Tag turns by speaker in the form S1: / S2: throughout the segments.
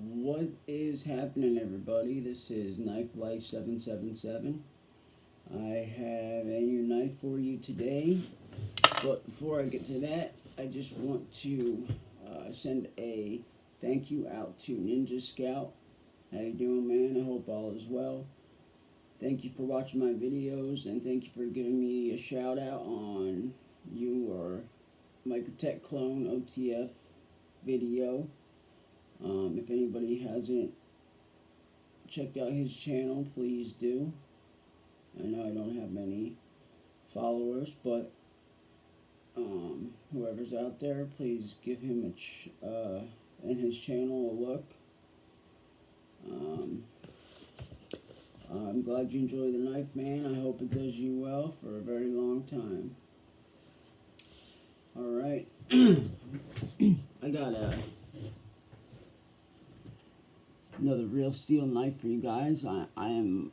S1: What is happening, everybody? This is Knife Life 777. I have a new knife for you today, but before I get to that, I just want to send a thank you out to Ninja Scout. How you doing, man? I hope all is well. Thank you for watching my videos, and thank you for giving me a shout out on your Microtech Clone OTF video. If anybody hasn't checked out his channel, please do. I know I don't have many followers, but whoever's out there, please give him and his channel a look. I'm glad you enjoy the knife, man. I hope it does you well for a very long time. Alright. I got another Real Steel knife for you guys. I am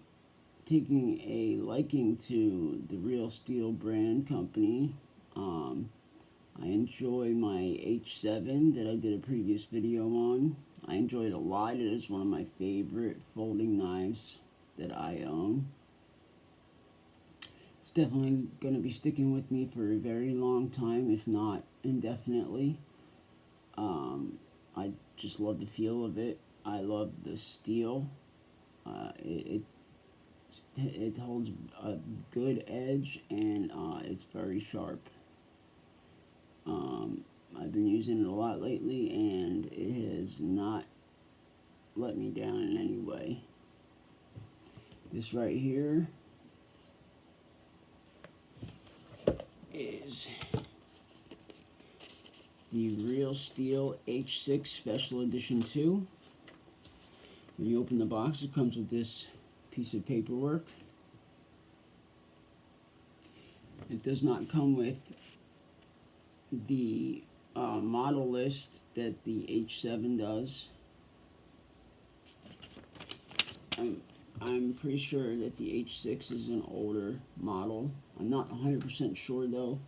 S1: taking a liking to the Real Steel brand company. I enjoy my H7 that I did a previous video on. I enjoy it a lot. It is one of my favorite folding knives that I own. It's definitely going to be sticking with me for a very long time, if not indefinitely. I just love the feel of it. I love the steel. It holds a good edge, and it's very sharp. I've been using it a lot lately, and it has not let me down in any way. This right here is the Real Steel H6 Special Edition 2. When you open the box, it comes with this piece of paperwork. It does not come with the model list that the H7 does. I'm pretty sure that the H6 is an older model. I'm not 100% sure though.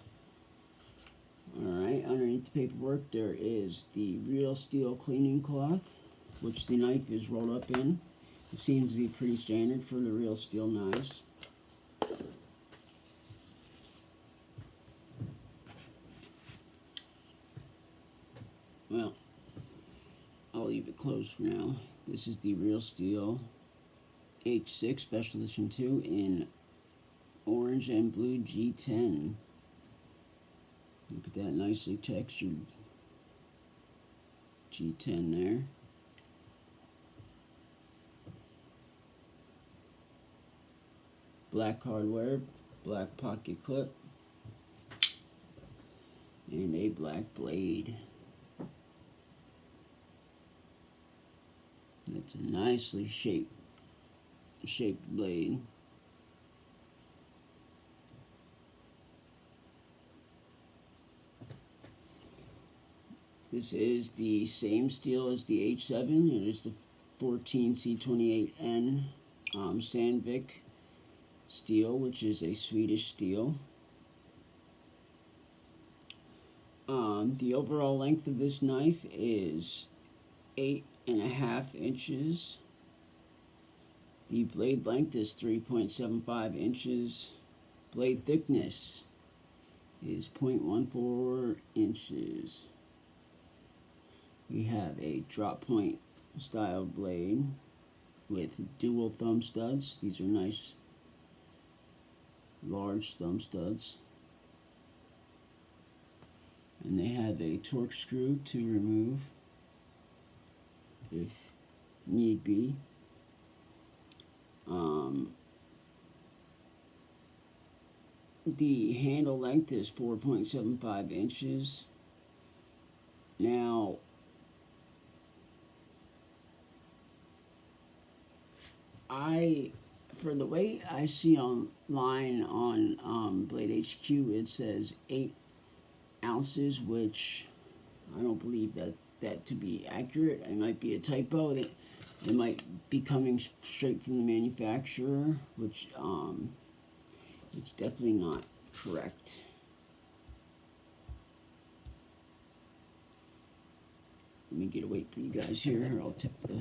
S1: Alright, underneath the paperwork there is the Real Steel cleaning cloth, which the knife is rolled up in. It seems to be pretty standard for the Real Steel knives. Well, I'll leave it closed for now. This is the Real Steel H6 Special Edition 2 in orange and blue G10. Look at that nicely textured G10 there. Black hardware, black pocket clip, and a black blade. That's a nicely shaped blade. This is the same steel as the H7. It is the 14C28N Sandvik steel, which is a Swedish steel. The overall length of this knife is 8.5 inches. The blade length is 3.75 inches. Blade thickness is 0.14 inches. We have a drop point style blade with dual thumb studs. These are nice large thumb studs. And they have a torque screw to remove if need be. The handle length is 4.75 inches. Now, for the weight I see online on Blade HQ, it says 8 ounces, which I don't believe that to be accurate. It might be a typo. It might be coming straight from the manufacturer, which it's definitely not correct. Let me get a weight for you guys here. I'll tip the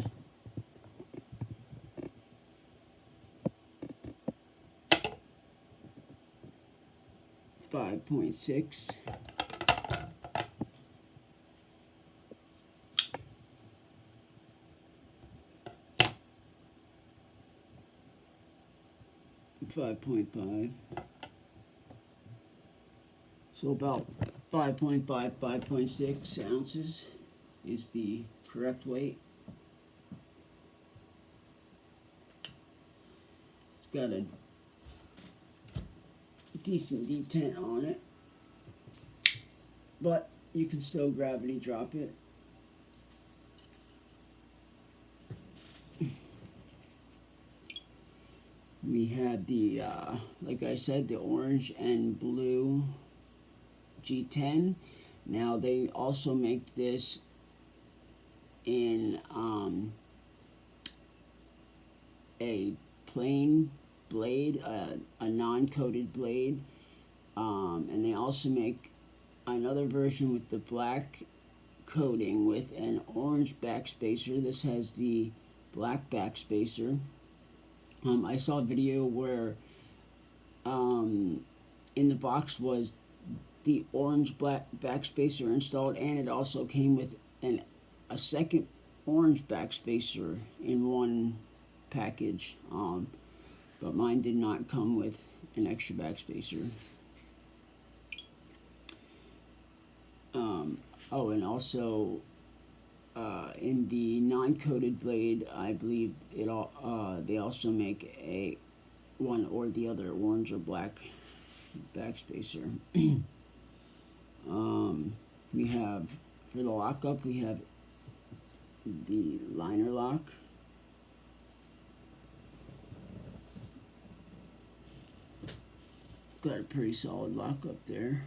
S1: 5.6. .5. So about 5.5, 5.6 ounces is the correct weight. It's got a decent detent on it, but you can still gravity drop it. We have the, like I said, the orange and blue G10. Now they also make this in a plain blade, a non-coated blade, and they also make another version with the black coating with an orange backspacer. This has the black backspacer. I saw a video where in the box was the orange black backspacer installed, and it also came with a second orange backspacer in one package, but mine did not come with an extra backspacer. Oh, and also in the non-coated blade, I believe they also make a one or the other, orange or black backspacer. We have, for the lockup, we have the liner lock. Got a pretty solid lockup there.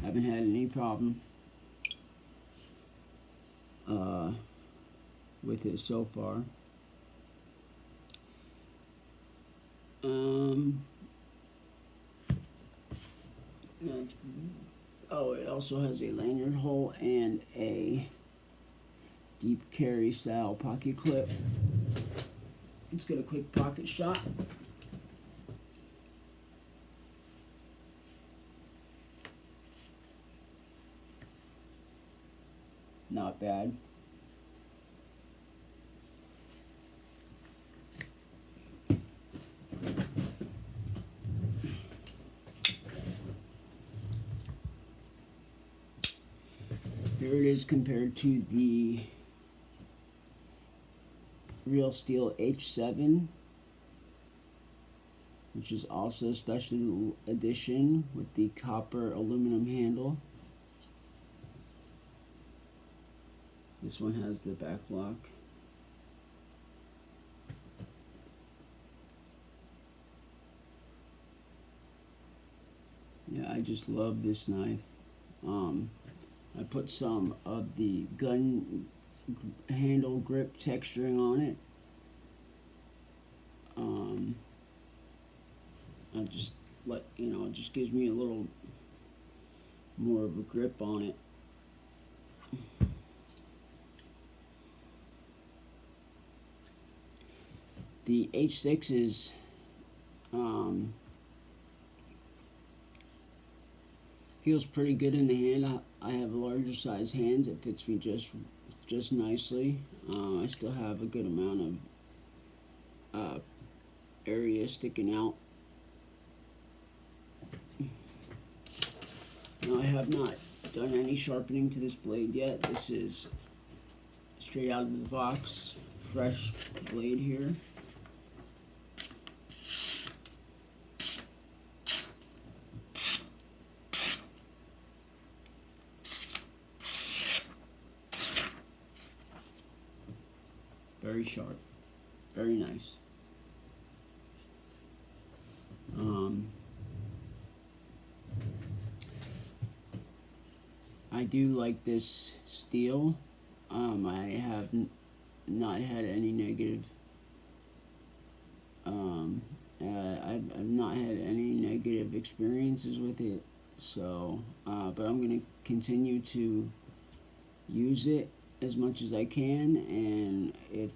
S1: Haven't had any problem with it so far. Oh, it also has a lanyard hole and a deep carry style pocket clip. Let's get a quick pocket shot. Not bad. Here it is compared to the Real Steel H7, which is also a special edition with the copper aluminum handle. This one has the back lock. Yeah, I just love this knife. I put some of the gun handle grip texturing on it. I just let, it just gives me a little more of a grip on it. The H6 is feels pretty good in the hand. I have larger size hands. It fits me just nicely. I still have a good amount of area sticking out. Now, I have not done any sharpening to this blade yet. This is straight out of the box, fresh blade here. Very sharp, very nice. I do like this steel. I have not had any negative. I've not had any negative experiences with it So, but I'm going to continue to use it as much as I can, and if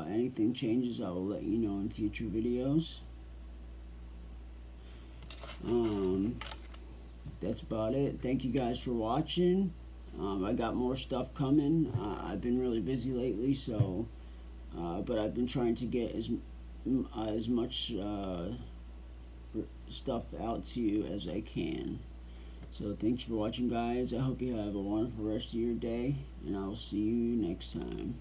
S1: anything changes, I will let you know in future videos. That's about it. Thank you guys for watching. I got more stuff coming. I've been really busy lately, so but I've been trying to get as much stuff out to you as I can. So thanks for watching, guys. I hope you have a wonderful rest of your day, and I'll see you next time.